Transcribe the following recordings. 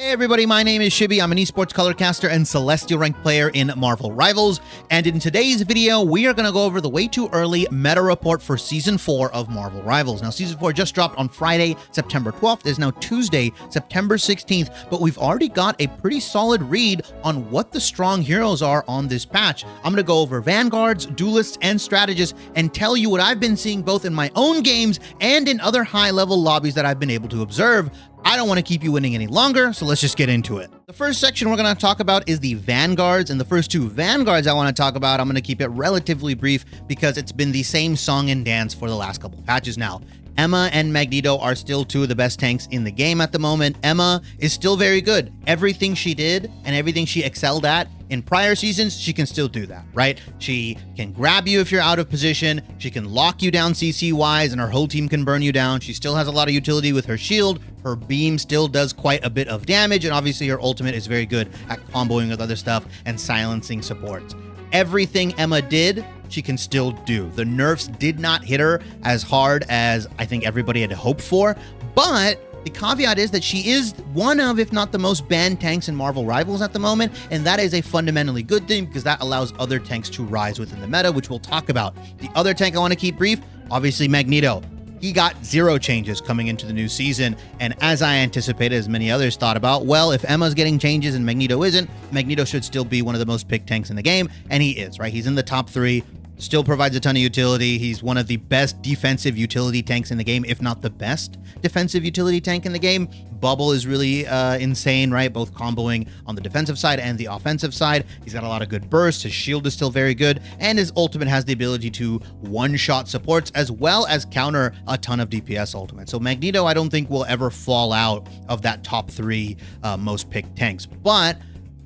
Hey everybody, my name is Shibby. I'm an esports colorcaster and Celestial ranked player in Marvel Rivals. And in today's video, we are going to go over the way too early meta report for Season 4 of Marvel Rivals. Now, Season 4 just dropped on Friday, September 12th. It is now Tuesday, September 16th. But we've already got a pretty solid read on what the strong heroes are on this patch. I'm going to go over Vanguards, Duelists, and Strategists and tell you what I've been seeing both in my own games and in other high-level lobbies that I've been able to observe. I don't want to keep you waiting any longer, so let's just get into it. The first section we're going to talk about is the Vanguards, and the first two Vanguards I want to talk about, I'm going to keep it relatively brief because it's been the same song and dance for the last couple patches now. Emma and Magneto are still two of the best tanks in the game at the moment. Emma is still very good. Everything she did and everything she excelled at in prior seasons, she can still do that, right? She can grab you if you're out of position. She can lock you down CC-wise, and her whole team can burn you down. She still has a lot of utility with her shield. Her beam still does quite a bit of damage, and obviously her ultimate is very good at comboing with other stuff and silencing supports. Everything Emma did, she can still do. The nerfs did not hit her as hard as I think everybody had hoped for, but the caveat is that she is one of, if not the most banned tanks in Marvel Rivals at the moment, and that is a fundamentally good thing because that allows other tanks to rise within the meta, which we'll talk about. The other tank I want to keep brief, obviously Magneto. He got 0 changes coming into the new season, and as I anticipated, as many others thought about, well, if Emma's getting changes and Magneto isn't, Magneto should still be one of the most picked tanks in the game, and he is, right? He's in the top 3. Still provides a ton of utility. He's one of the best defensive utility tanks in the game, if not the best defensive utility tank in the game. Bubble is really insane, right? Both comboing on the defensive side and the offensive side. He's got a lot of good bursts. His shield is still very good. And his ultimate has the ability to one-shot supports as well as counter a ton of DPS ultimates. So Magneto, I don't think will ever fall out of that top 3 most picked tanks. But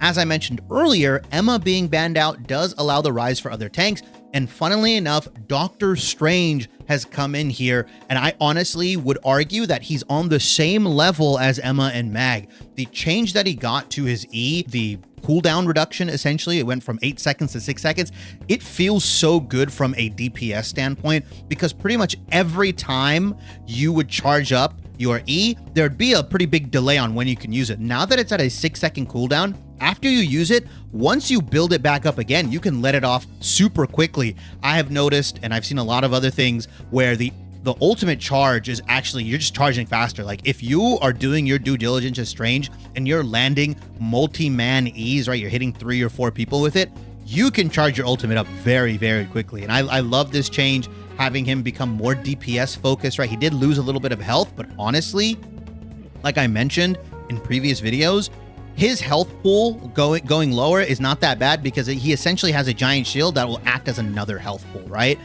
as I mentioned earlier, Emma being banned out does allow the rise for other tanks. And funnily enough, Doctor Strange has come in here, and I honestly would argue that he's on the same level as Emma and Mag. The change that he got to his E, the cooldown reduction, essentially, it went from 8 seconds to 6 seconds. It feels so good from a DPS standpoint because pretty much every time you would charge up your E, there'd be a pretty big delay on when you can use it. Now that it's at a 6-second cooldown, after you use it, once you build it back up again, you can let it off super quickly. I have noticed, and I've seen a lot of other things where the ultimate charge is actually, you're just charging faster. Like if you are doing your due diligence as Strange and you're landing multi-man E's, right? You're hitting 3 or 4 people with it, you can charge your ultimate up very, very quickly. And I love this change, having him become more DPS focused, right? He did lose a little bit of health, but honestly, like I mentioned in previous videos, his health pool going lower is not that bad because he essentially has a giant shield that will act as another health pool, right?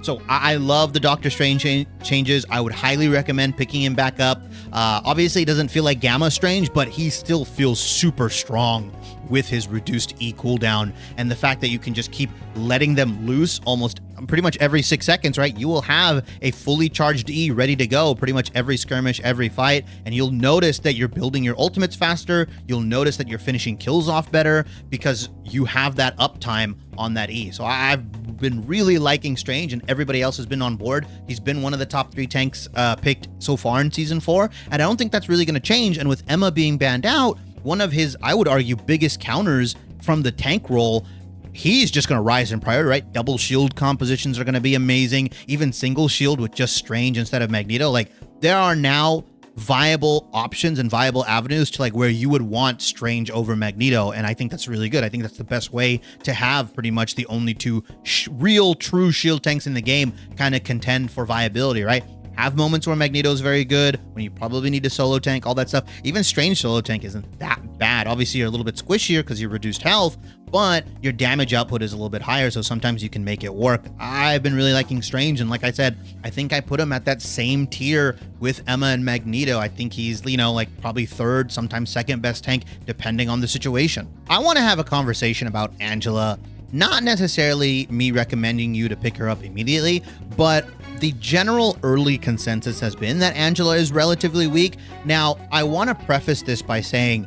So I love the Doctor Strange changes. I would highly recommend picking him back up. Obviously, it doesn't feel like Gamma Strange, but he still feels super strong with his reduced E cooldown. And the fact that you can just keep letting them loose almost pretty much every 6 seconds, right? You will have a fully charged E ready to go pretty much every skirmish, every fight. And you'll notice that you're building your ultimates faster. You'll notice that you're finishing kills off better because you have that uptime on that E. So I've been really liking Strange, and everybody else has been on board. He's been one of the top 3 tanks picked so far in Season 4, and I don't think that's really going to change. And with Emma being banned out, one of his, I would argue, biggest counters from the tank role, he's just going to rise in priority, right? Double shield compositions are going to be amazing. Even single shield with just Strange instead of Magneto. Like, there are now viable options and viable avenues to like where you would want Strange over Magneto, and I think that's really good. I think that's the best way to have pretty much the only 2 real true shield tanks in the game kind of contend for viability, right? Have moments where Magneto is very good, when you probably need a solo tank, all that stuff. Even Strange solo tank isn't that bad. Obviously, you're a little bit squishier because you're reduced health, but your damage output is a little bit higher, so sometimes you can make it work. I've been really liking Strange, and like I said, I think I put him at that same tier with Emma and Magneto. I think he's, you know, like probably 3rd, sometimes 2nd best tank, depending on the situation. I want to have a conversation about Angela. Not necessarily me recommending you to pick her up immediately, but the general early consensus has been that Angela is relatively weak. Now, I want to preface this by saying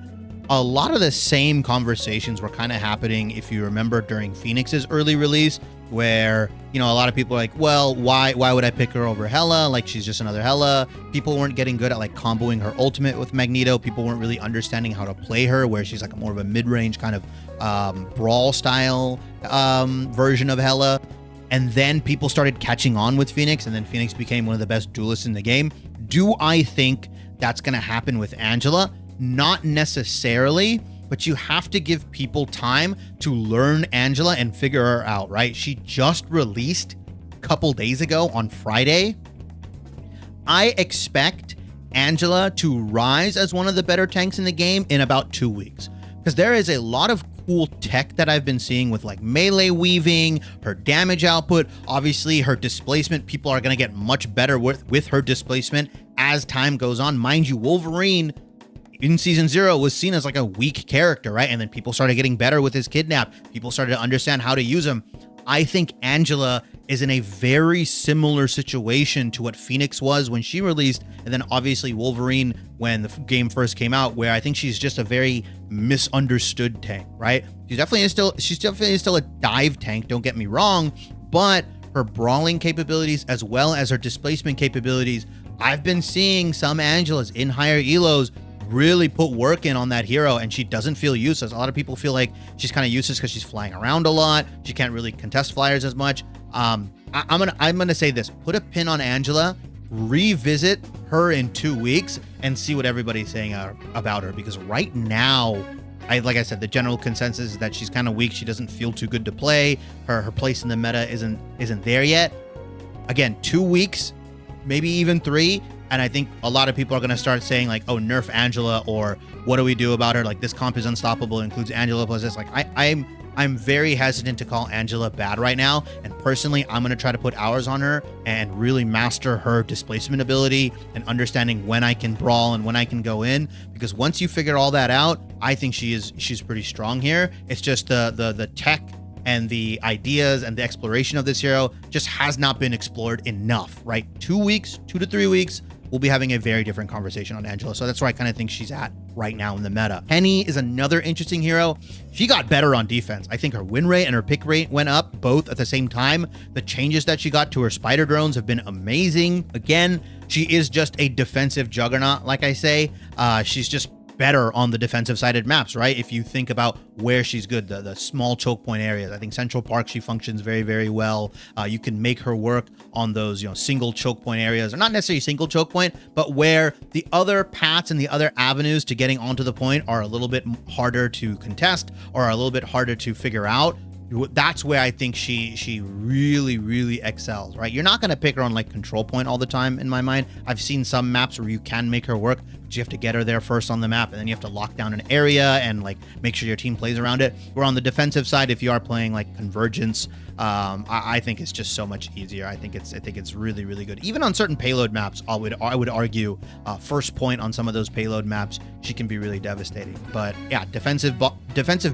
a lot of the same conversations were kind of happening, if you remember, during Phoenix's early release. where, you know, a lot of people are like, well, why would I pick her over Hela? Like, she's just another Hela. People weren't getting good at like comboing her ultimate with Magneto. People weren't really understanding how to play her, where she's like more of a mid-range kind of brawl style version of Hela. And then people started catching on with Phoenix, and then Phoenix became one of the best duelists in the game. Do I think that's going to happen with Angela? Not necessarily, but you have to give people time to learn Angela and figure her out, right? She just released a couple days ago on Friday. I expect Angela to rise as one of the better tanks in the game in about 2 weeks, because there is a lot of cool tech that I've been seeing with like melee weaving, her damage output. Obviously, her displacement, people are going to get much better with her displacement as time goes on. Mind you, Wolverine in season 0 was seen as like a weak character, right? And then people started getting better with his kidnap. People started to understand how to use him. I think Angela is in a very similar situation to what Phoenix was when she released, and then obviously Wolverine when the game first came out, where I think she's just a very misunderstood tank, right? She's definitely still a dive tank, don't get me wrong, but her brawling capabilities as well as her displacement capabilities, I've been seeing some Angelas in higher elos really put work in on that hero, and she doesn't feel useless. A lot of people feel like she's kind of useless because she's flying around a lot. She can't really contest flyers as much. I'm gonna say this: put a pin on Angela, revisit her in 2 weeks, and see what everybody's saying about her. Because right now, like I said, the general consensus is that she's kind of weak. She doesn't feel too good to play. Her place in the meta isn't there yet. Again, 2 weeks, maybe even 3. And I think a lot of people are going to start saying like, oh, nerf Angela, or what do we do about her? Like, this comp is unstoppable, it includes Angela plus this. Like, I'm very hesitant to call Angela bad right now. And personally, I'm going to try to put hours on her and really master her displacement ability and understanding when I can brawl and when I can go in. Because once you figure all that out, I think she's pretty strong here. It's just the tech and the ideas and the exploration of this hero just has not been explored enough, right? 2 weeks, 2 to 3 weeks, we'll be having a very different conversation on Angela. So that's where I kind of think she's at right now in the meta. Peni is another interesting hero. She got better on defense. I think her win rate and her pick rate went up both at the same time. The changes that she got to her spider drones have been amazing. Again, she is just a defensive juggernaut, like I say. She's just better on the defensive sided maps, right? If you think about where she's good, the small choke point areas. I think Central Park, she functions very, very well. You can make her work on those, you know, single choke point areas, or not necessarily single choke point, but where the other paths and the other avenues to getting onto the point are a little bit harder to contest or are a little bit harder to figure out. That's where I think she really, really excels, right? You're not going to pick her on like control point all the time in my mind. I've seen some maps where you can make her work, but you have to get her there first on the map, and then you have to lock down an area and like make sure your team plays around it. Where on the defensive side, if you are playing like Convergence, I think it's just so much easier. I think it's really, really good. Even on certain payload maps, I would argue first point on some of those payload maps, she can be really devastating. But yeah, defensive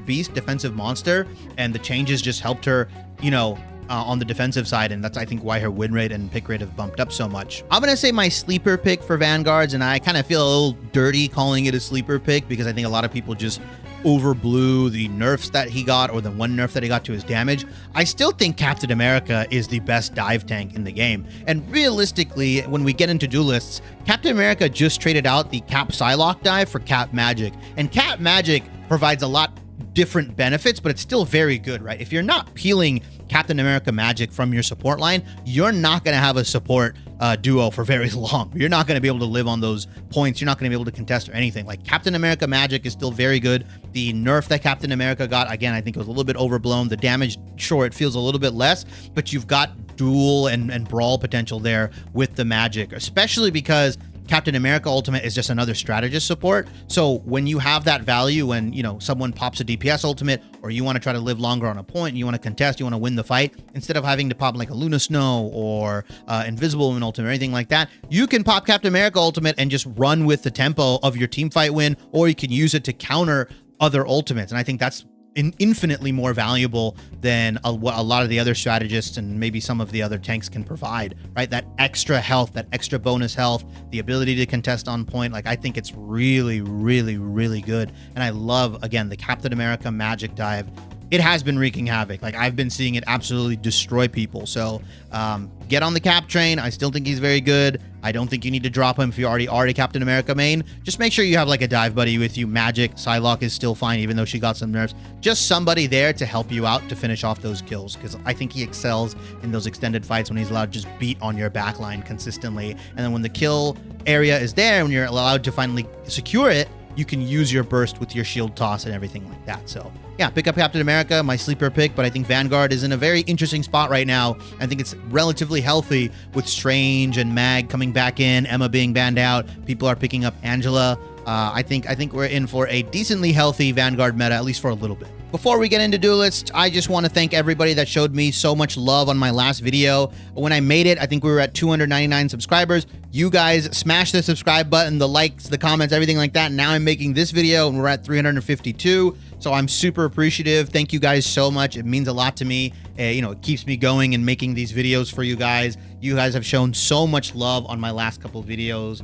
beast, defensive monster, and the changes just helped her, you know, on the defensive side, and that's I think why her win rate and pick rate have bumped up so much. I'm gonna say my sleeper pick for Vanguards, and I kind of feel a little dirty calling it a sleeper pick because I think a lot of people just overblew the nerfs that he got, or the one nerf that he got to his damage. I still think Captain America is the best dive tank in the game, and realistically, when we get into duelists, Captain America just traded out the Cap Psylocke dive for Cap Magik, and Cap Magik provides a lot different benefits, but it's still very good, right? If you're not peeling Captain America Magik from your support line, you're not going to have a support duo for very long. You're not going to be able to live on those points. You're not going to be able to contest or anything. Like, Captain America Magik is still very good. The nerf that Captain America got, again, I think it was a little bit overblown. The damage, sure, it feels a little bit less, but you've got duel and brawl potential there with the Magik, especially because Captain America Ultimate is just another strategist support. So when you have that value, when, you know, someone pops a DPS Ultimate, or you want to try to live longer on a point, you want to contest, you want to win the fight, instead of having to pop like a Luna Snow or Invisible Woman Ultimate or anything like that, you can pop Captain America Ultimate and just run with the tempo of your team fight win, or you can use it to counter other ultimates. And I think that's infinitely more valuable than what a lot of the other strategists and maybe some of the other tanks can provide, right? That extra health, that extra bonus health, the ability to contest on point. Like, I think it's really, really, really good. And I love, again, the Captain America Magik dive it has been wreaking havoc. Like, I've been seeing it absolutely destroy people. So get on the Cap train. I still think he's very good. I don't think you need to drop him if you already Captain America main. Just make sure you have like a dive buddy with you. Magik, Psylocke is still fine, even though she got some nerfs. Just somebody there to help you out to finish off those kills, because I think he excels in those extended fights when he's allowed to just beat on your backline consistently. And then when the kill area is there, when you're allowed to finally secure it, you can use your burst with your shield toss and everything like that. So yeah, pick up Captain America, my sleeper pick, but I think Vanguard is in a very interesting spot right now. I think it's relatively healthy with Strange and Mag coming back in, Emma being banned out. People are picking up Angela. I think we're in for a decently healthy Vanguard meta, at least for a little bit. Before we get into duelists, I just want to thank everybody that showed me so much love on my last video. When I made it, I think we were at 299 subscribers. You guys smashed the subscribe button, the likes, the comments, everything like that. Now I'm making this video and we're at 352. So I'm super appreciative. Thank you guys so much. It means a lot to me. It keeps me going and making these videos for you guys. You guys have shown so much love on my last couple videos,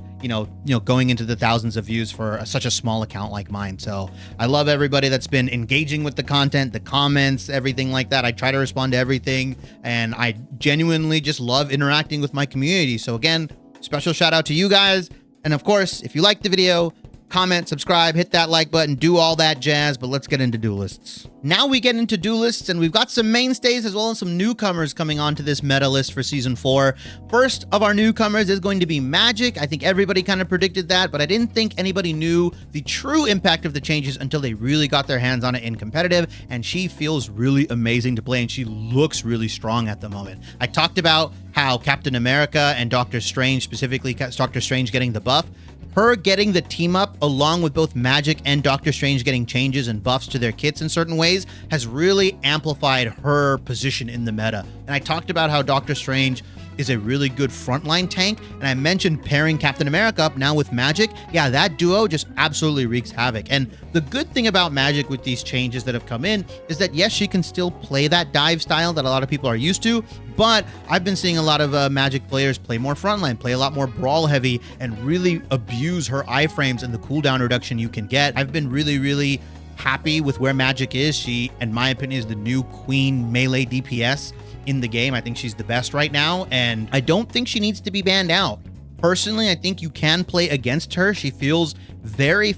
going into the thousands of views for such a small account like mine. So I love everybody that's been engaging with the content, the comments, everything like that. I try to respond to everything, and I genuinely just love interacting with my community. So again, special shout out to you guys. And of course, if you liked the video, comment, subscribe, hit that like button, do all that jazz, but let's get into duelists. Now we get into duelists, and we've got some mainstays as well as some newcomers coming onto this meta list for Season 4. First of our newcomers is going to be Magik. I think everybody kind of predicted that, but I didn't think anybody knew the true impact of the changes until they really got their hands on it in competitive, and she feels really amazing to play, and she looks really strong at the moment. I talked about how Captain America and Doctor Strange, specifically Doctor Strange getting the buff, her getting the team up along with both Magik and Doctor Strange getting changes and buffs to their kits in certain ways has really amplified her position in the meta. And I talked about how Doctor Strange is a really good frontline tank, and I mentioned pairing Captain America up now with Magik. Yeah, that duo just absolutely wreaks havoc. And the good thing about Magik with these changes that have come in is that yes, she can still play that dive style that a lot of people are used to, but I've been seeing a lot of Magik players play more frontline, play a lot more brawl heavy, and really abuse her iframes and the cooldown reduction you can get. I've been really happy with where Magik is. She, in my opinion, is the new queen melee DPS in the game. I think she's the best right now, and I don't think she needs to be banned out. Personally, I think you can play against her. She feels very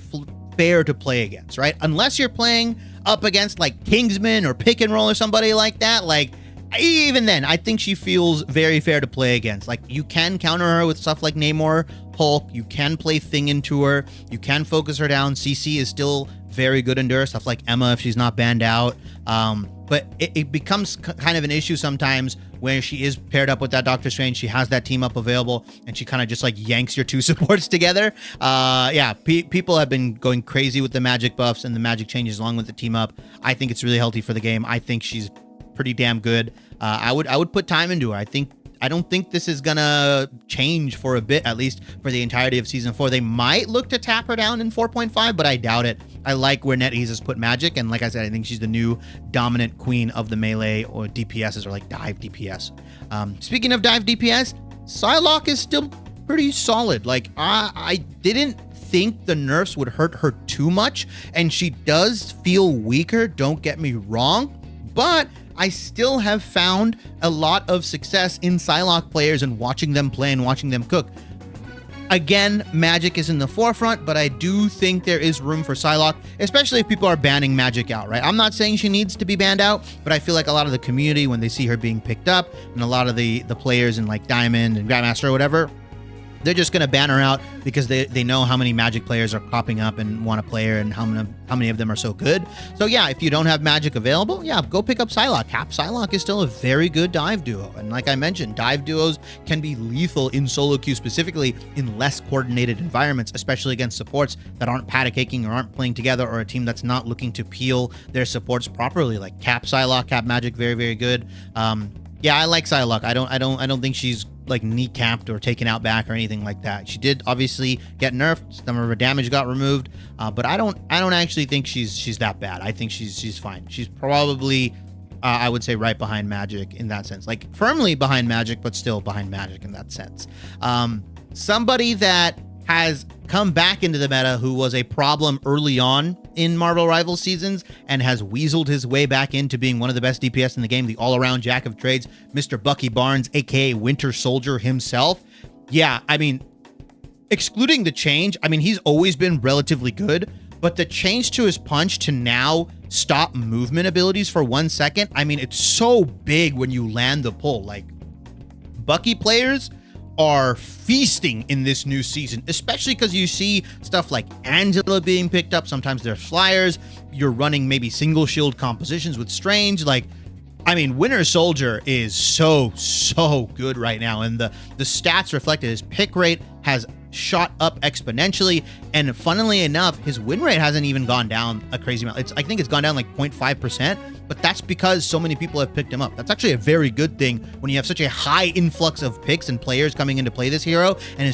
fair to play against, right? Unless you're playing up against like Kingsman or Pick and Roll or somebody like that, like even then, I think she feels very fair to play against. Like, you can counter her with stuff like Namor, Hulk. You can play Thing into her. You can focus her down. CC is still very good under her. Stuff like Emma if she's not banned out. But it becomes kind of an issue sometimes where she is paired up with that Doctor Strange. She has that team up available, and she kind of just like yanks your two supports together. People have been going crazy with the Magik buffs and the Magik changes along with the team up. I think it's really healthy for the game. I think she's pretty damn good. I would put time into her. I don't think this is gonna change for a bit, at least for the entirety of Season 4. They might look to tap her down in 4.5, but I doubt it. I like where NetEase has put Magik, and like I said, I think she's the new dominant queen of the melee or DPSs, or like dive DPS. Speaking of dive DPS, Psylocke is still pretty solid. Like, I didn't think the nerfs would hurt her too much, and she does feel weaker, don't get me wrong, but I still have found a lot of success in Psylocke players and watching them play and watching them cook. Again, Magik is in the forefront, but I do think there is room for Psylocke, especially if people are banning Magik out, right? I'm not saying she needs to be banned out, but I feel like a lot of the community, when they see her being picked up, and a lot of the players in like Diamond and Grandmaster or whatever, they're just going to ban her out because they know how many Magik players are popping up and want to play her, and how many of them are so good. So yeah, if you don't have Magik available, yeah, go pick up Psylocke. Psylocke is still a very good dive duo. And like I mentioned, dive duos can be lethal in solo queue, specifically in less coordinated environments, especially against supports that aren't paddock caking or aren't playing together, or a team that's not looking to peel their supports properly. Like Psylocke, Magik, very good. Yeah, I like Psylocke. I don't think she's like kneecapped or taken out back or anything like that. She did obviously get nerfed. Some of her damage got removed, but I don't actually think she's that bad. I think she's fine. She's probably I would say right behind Magik in that sense, like firmly behind Magik, but still behind Magik in that sense. Somebody that has come back into the meta, who was a problem early on in Marvel Rivals seasons and has weaseled his way back into being one of the best DPS in the game, the all-around jack of trades, Mr. Bucky Barnes, aka Winter Soldier himself. Yeah, I mean, excluding the change, I mean, he's always been relatively good, but the change to his punch to now stop movement abilities for 1 second, I mean, it's so big when you land the pull. Like, Bucky players are feasting in this new season, especially because you see stuff like Angela being picked up. Sometimes there's flyers. You're running maybe single shield compositions with Strange. Like, I mean, Winter Soldier is so good right now, and the stats reflect it. His pick rate has shot up exponentially, and funnily enough, his win rate hasn't even gone down a crazy amount. I think it's gone down like 0.5%, but that's because so many people have picked him up. That's actually a very good thing when you have such a high influx of picks and players coming in to play this hero, and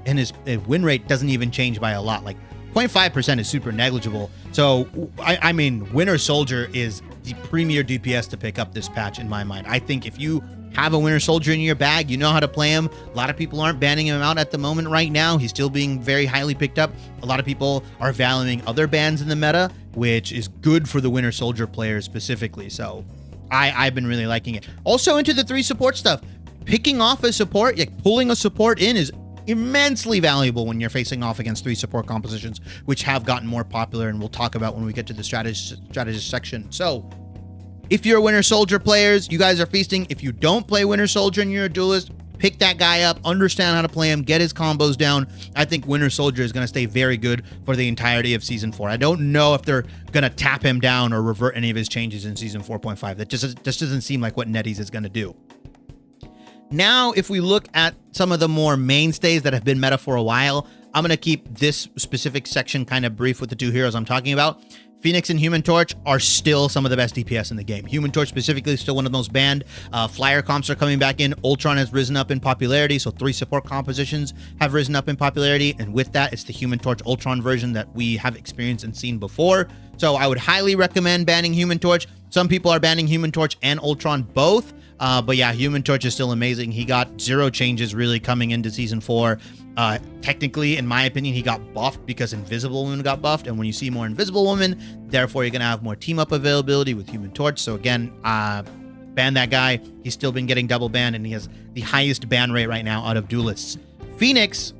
his win rate doesn't even change by a lot. Like, 0.5% is super negligible. So, I mean, Winter Soldier is the premier DPS to pick up this patch in my mind. I think if you have a Winter Soldier in your bag, you know how to play him. A lot of people aren't banning him out at the moment right now. He's still being very highly picked up. A lot of people are valuing other bans in the meta, which is good for the Winter Soldier players specifically. So I've been really liking it. Also into the 3 support stuff. Picking off a support, like pulling a support in, is immensely valuable when you're facing off against 3 support compositions, which have gotten more popular, and we'll talk about when we get to the strategist section. So if you're Winter Soldier players, you guys are feasting. If you don't play Winter Soldier and you're a duelist, pick that guy up, understand how to play him, get his combos down. I think Winter Soldier is going to stay very good for the entirety of Season 4. I don't know if they're going to tap him down or revert any of his changes in Season 4.5. That just doesn't seem like what NetEase is going to do. Now, if we look at some of the more mainstays that have been meta for a while, I'm going to keep this specific section kind of brief with the 2 heroes I'm talking about. Phoenix and Human Torch are still some of the best DPS in the game. Human Torch specifically is still one of the most banned. Flyer comps are coming back in. Ultron has risen up in popularity, so 3 support compositions have risen up in popularity, and with that, it's the Human Torch Ultron version that we have experienced and seen before. So I would highly recommend banning Human Torch. Some people are banning Human Torch and Ultron both. But yeah, Human Torch is still amazing. He got 0 changes really coming into Season 4. Technically, in my opinion, he got buffed because Invisible Woman got buffed. And when you see more Invisible Woman, therefore you're going to have more team-up availability with Human Torch. So again, ban that guy. He's still been getting double banned, and he has the highest ban rate right now out of duelists. Phoenix,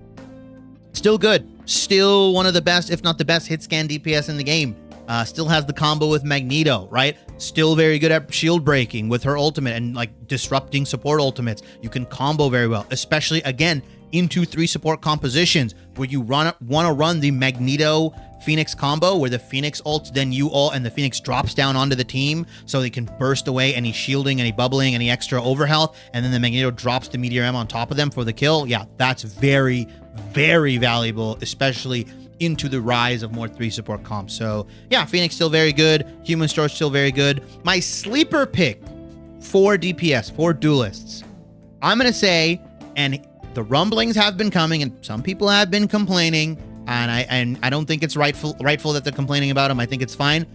still good. Still one of the best, if not the best, hit scan DPS in the game. Still has the combo with Magneto, right? Still very good at shield breaking with her ultimate and like disrupting support ultimates. You can combo very well, especially again into 3 support compositions where you want to run the Magneto Phoenix combo where the Phoenix ults, then you ult, and the Phoenix drops down onto the team so they can burst away any shielding, any bubbling, any extra overhealth, and then the Magneto drops the Meteor M on top of them for the kill. Yeah, that's very, very valuable, especially into the rise of more 3 support comps. So yeah, Phoenix still very good. Human Torch still very good. My sleeper pick for DPS, for duelists, I'm going to say, and the rumblings have been coming and some people have been complaining, and I don't think it's rightful that they're complaining about him. I think it's fine.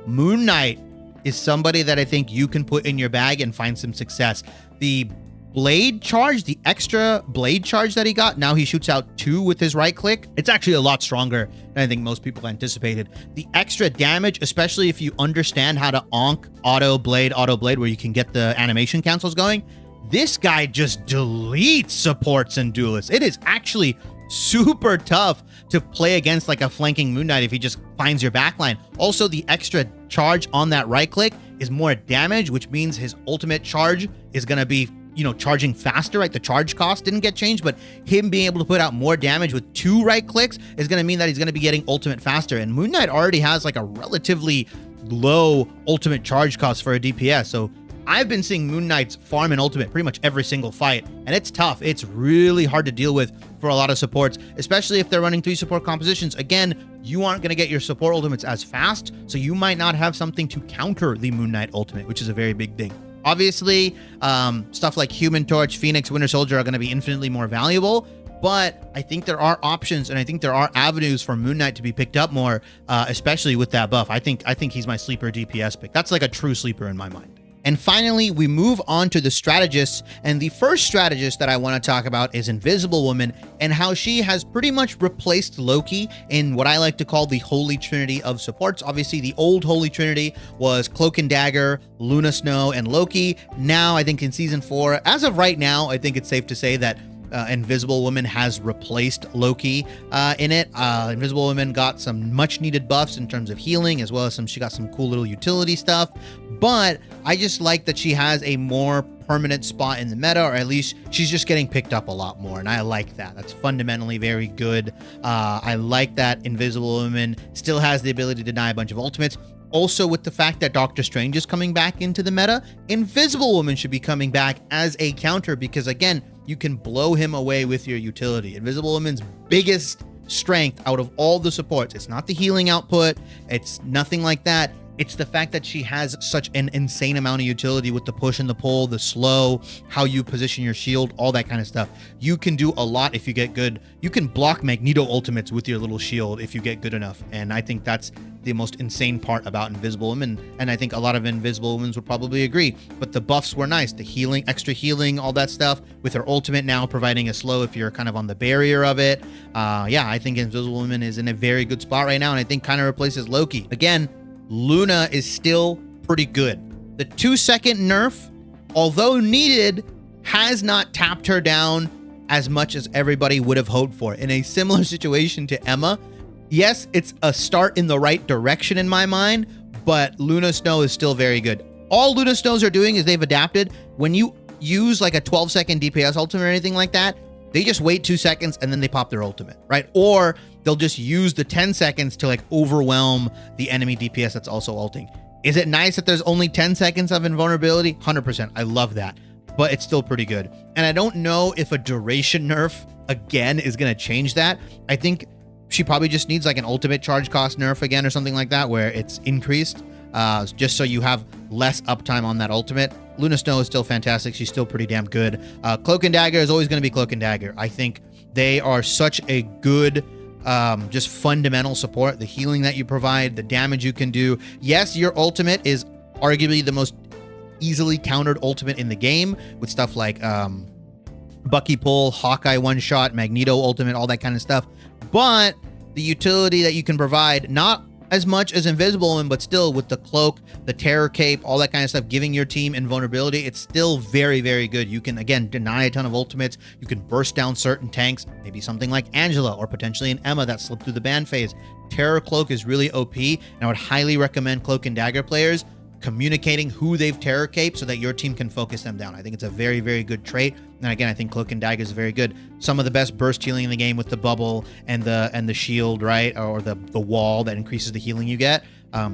Moon Knight is somebody that I think you can put in your bag and find some success. The blade charge, the extra blade charge that he got, now he shoots out 2 with his right click. It's actually a lot stronger than I think most people anticipated. The extra damage, especially if you understand how to auto blade, where you can get the animation cancels going, this guy just deletes supports and duelists. It is actually super tough to play against like a flanking Moon Knight if he just finds your backline. Also, the extra charge on that right click is more damage, which means his ultimate charge is going to be, you know, charging faster, right? The charge cost didn't get changed, but him being able to put out more damage with 2 right clicks is going to mean that he's going to be getting ultimate faster. And Moon Knight already has like a relatively low ultimate charge cost for a DPS. So I've been seeing Moon Knight's farm and ultimate pretty much every single fight, and it's tough. It's really hard to deal with for a lot of supports, especially if they're running 3 support compositions. Again, you aren't going to get your support ultimates as fast, so you might not have something to counter the Moon Knight ultimate, which is a very big thing. Obviously, stuff like Human Torch, Phoenix, Winter Soldier are going to be infinitely more valuable, but I think there are options, and I think there are avenues for Moon Knight to be picked up more, especially with that buff. I think he's my sleeper DPS pick. That's like a true sleeper in my mind. And finally, we move on to the strategists, and the first strategist that I want to talk about is Invisible Woman, and how she has pretty much replaced Loki in what I like to call the Holy Trinity of supports. Obviously, the old Holy Trinity was Cloak and Dagger, Luna Snow, and Loki. Now, I think in Season 4, as of right now, I think it's safe to say that Invisible Woman has replaced Loki in it. Invisible Woman got some much needed buffs in terms of healing, as well as she got some cool little utility stuff. But I just like that she has a more permanent spot in the meta, or at least she's just getting picked up a lot more. And I like that. That's fundamentally very good. I like that Invisible Woman still has the ability to deny a bunch of ultimates. Also, with the fact that Doctor Strange is coming back into the meta, Invisible Woman should be coming back as a counter, because again, you can blow him away with your utility. Invisible Woman's biggest strength out of all the supports, it's not the healing output, it's nothing like that. It's the fact that she has such an insane amount of utility with the push and the pull, the slow, how you position your shield, all that kind of stuff. You can do a lot if you get good. You can block Magneto ultimates with your little shield if you get good enough. And I think that's the most insane part about Invisible Woman. And I think a lot of Invisible Women would probably agree. But the buffs were nice. The healing, extra healing, all that stuff, with her ultimate now providing a slow if you're kind of on the barrier of it. Yeah, I think Invisible Woman is in a very good spot right now. And I think kind of replaces Loki. Again, Luna is still pretty good. The 2-second nerf, although needed, has not tapped her down as much as everybody would have hoped for. In a similar situation to Emma, yes, it's a start in the right direction in my mind, but Luna Snow is still very good. All Luna Snows are doing is they've adapted. When you use like a 12-second DPS ultimate or anything like that, they just wait 2 seconds and then they pop their ultimate, right? Or they'll just use the 10 seconds to like overwhelm the enemy DPS that's also ulting. Is it nice that there's only 10 seconds of invulnerability? 100%. I love that, but it's still pretty good. And I don't know if a duration nerf again is going to change that. I think she probably just needs like an ultimate charge cost nerf again or something like that, where it's increased just so you have less uptime on that ultimate. Luna Snow is still fantastic. She's still pretty damn good. Cloak and Dagger is always going to be Cloak and Dagger. I think they are such a good just fundamental support. The healing that you provide, the damage you can do. Yes, your ultimate is arguably the most easily countered ultimate in the game, with stuff like Bucky pull, Hawkeye one-shot, Magneto ultimate, all that kind of stuff. But the utility that you can provide, not as much as Invisible Woman, but still with the cloak, the terror cape, all that kind of stuff, giving your team invulnerability, it's still very, very good. You can, again, deny a ton of ultimates. You can burst down certain tanks, maybe something like Angela or potentially an Emma that slipped through the ban phase. Terror Cloak is really OP, and I would highly recommend Cloak and Dagger players communicating who they've terror caped so that your team can focus them down. I think it's a very, very good trait. And again, I think Cloak and Dagger is very good. Some of the best burst healing in the game with the bubble and the shield, right? Or the wall that increases the healing you get.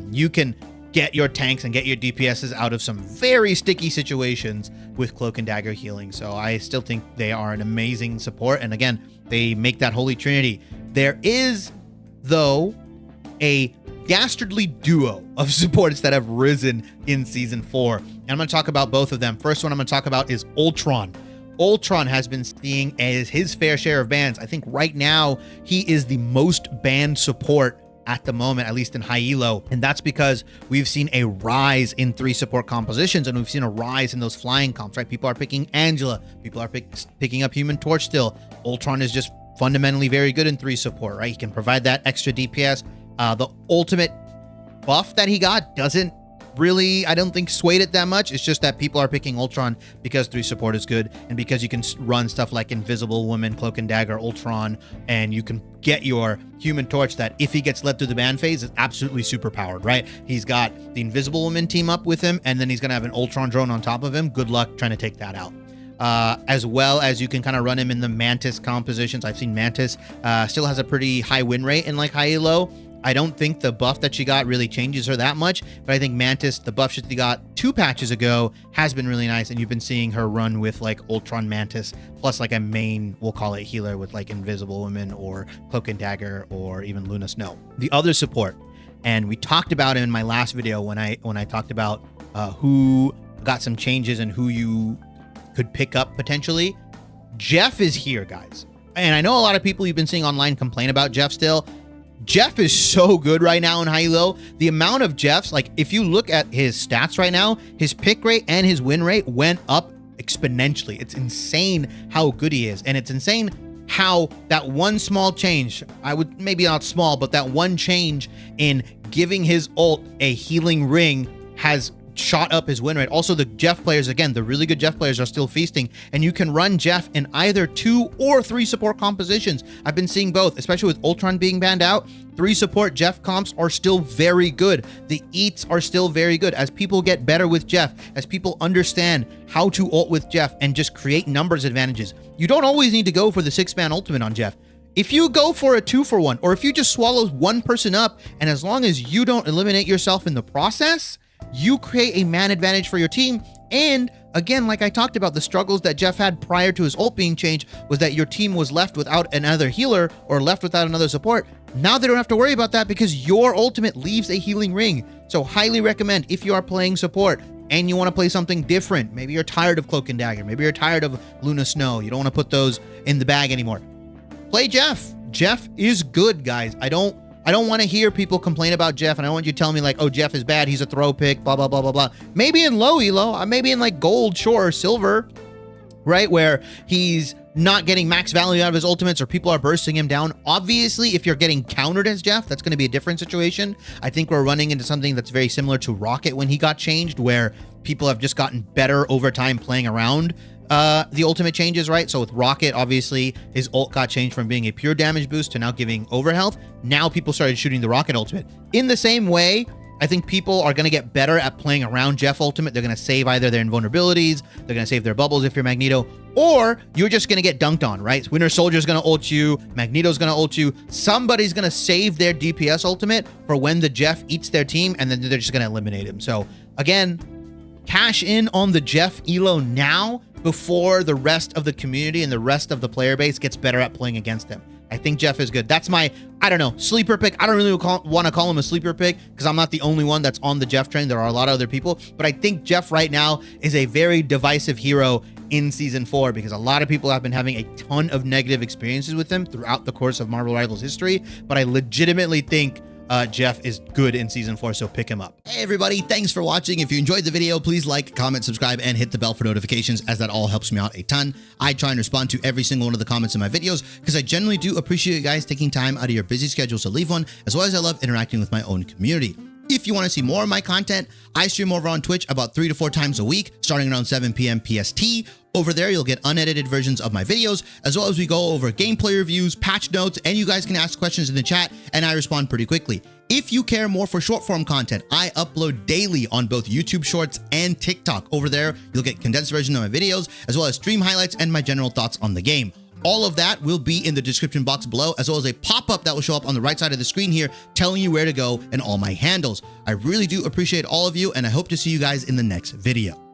You can get your tanks and get your DPSs out of some very sticky situations with Cloak and Dagger healing. So I still think they are an amazing support. And again, they make that Holy Trinity. There is, though, a dastardly duo of supports that have risen in Season 4. And I'm going to talk about both of them. First one I'm going to talk about is Ultron. Ultron has been seeing as his fair share of bans. I think right now he is the most banned support at the moment, at least in high elo. And that's because we've seen a rise in 3 support compositions, and we've seen a rise in those flying comps, right? People are picking Angela. People are picking up Human Torch still. Ultron is just fundamentally very good in 3 support, right? He can provide that extra DPS. The ultimate buff that he got doesn't really, I don't think, swayed it that much. It's just that people are picking Ultron because 3 support is good, and because you can run stuff like Invisible Woman, Cloak and Dagger, Ultron, and you can get your Human Torch that, if he gets led through the ban phase, is absolutely super powered, right? He's got the Invisible Woman team up with him, and then he's going to have an Ultron drone on top of him. Good luck trying to take that out. As well as you can kind of run him in the Mantis compositions. I've seen Mantis still has a pretty high win rate in like high elo. I don't think the buff that she got really changes her that much, but I think Mantis, the buff she got 2 patches ago, has been really nice, and you've been seeing her run with like Ultron Mantis, plus like a main, we'll call it healer, with like Invisible Woman or Cloak and Dagger or even Luna Snow. The other support, and we talked about it in my last video when I talked about who got some changes and who you could pick up potentially. Jeff is here, guys. And I know a lot of people you've been seeing online complain about Jeff still. Jeff is so good right now in high-low. The amount of Jeffs, like if you look at his stats right now, his pick rate and his win rate went up exponentially. It's insane how good he is. And it's insane how that one small change, I would maybe not small, but that one change in giving his ult a healing ring has shot up his win rate. Also, the Jeff players, again, the really good Jeff players are still feasting, and you can run Jeff in either 2 or 3 support compositions. I've been seeing both, especially with Ultron being banned out. 3 support Jeff comps are still very good. The eats are still very good. As people get better with Jeff, as people understand how to ult with Jeff and just create numbers advantages, you don't always need to go for the 6-man ultimate on Jeff. If you go for a 2-for-1, or if you just swallow one person up, and as long as you don't eliminate yourself in the process, you create a man advantage for your team. And again, like I talked about, the struggles that Jeff had prior to his ult being changed was that your team was left without another healer or left without another support. Now they don't have to worry about that because your ultimate leaves a healing ring. So highly recommend, if you are playing support and you want to play something different, maybe you're tired of Cloak and Dagger, maybe you're tired of Luna Snow, you don't want to put those in the bag anymore, play Jeff. Jeff is good, guys. I don't want to hear people complain about Jeff, and I don't want you to tell me like, oh, Jeff is bad, he's a throw pick, blah, blah, blah, blah, blah. Maybe in low elo, maybe in like gold, sure, silver, right, where he's not getting max value out of his ultimates or people are bursting him down. Obviously, if you're getting countered as Jeff, that's going to be a different situation. I think we're running into something that's very similar to Rocket when he got changed, where people have just gotten better over time playing around the ultimate changes, right? So with Rocket, obviously his ult got changed from being a pure damage boost to now giving overhealth. Now people started shooting the Rocket ultimate. In the same way, I think people are going to get better at playing around Jeff ultimate. They're going to save either their invulnerabilities, they're going to save their bubbles if you're Magneto, or you're just going to get dunked on, right? Winter Soldier's going to ult you, Magneto's going to ult you. Somebody's going to save their DPS ultimate for when the Jeff eats their team, and then they're just going to eliminate him. So again, cash in on the Jeff elo now before the rest of the community and the rest of the player base gets better at playing against him. I think Jeff is good. That's my, I don't know, sleeper pick. I don't really want to call him a sleeper pick because I'm not the only one that's on the Jeff train. There are a lot of other people, but I think Jeff right now is a very divisive hero in Season 4 because a lot of people have been having a ton of negative experiences with him throughout the course of Marvel Rivals history, but I legitimately think Jeff is good in Season 4, so pick him up. Hey everybody, thanks for watching. If you enjoyed the video, please like, comment, subscribe, and hit the bell for notifications, as that all helps me out a ton. I try and respond to every single one of the comments in my videos because I generally do appreciate you guys taking time out of your busy schedules to leave one, as well as I love interacting with my own community. If you want to see more of my content, I stream over on Twitch about 3 to 4 times a week, starting around 7 p.m. PST. Over there, you'll get unedited versions of my videos, as well as we go over gameplay reviews, patch notes, and you guys can ask questions in the chat, and I respond pretty quickly. If you care more for short form content, I upload daily on both YouTube Shorts and TikTok. Over there, you'll get condensed versions of my videos, as well as stream highlights and my general thoughts on the game. All of that will be in the description box below, as well as a pop-up that will show up on the right side of the screen here telling you where to go and all my handles. I really do appreciate all of you, and I hope to see you guys in the next video.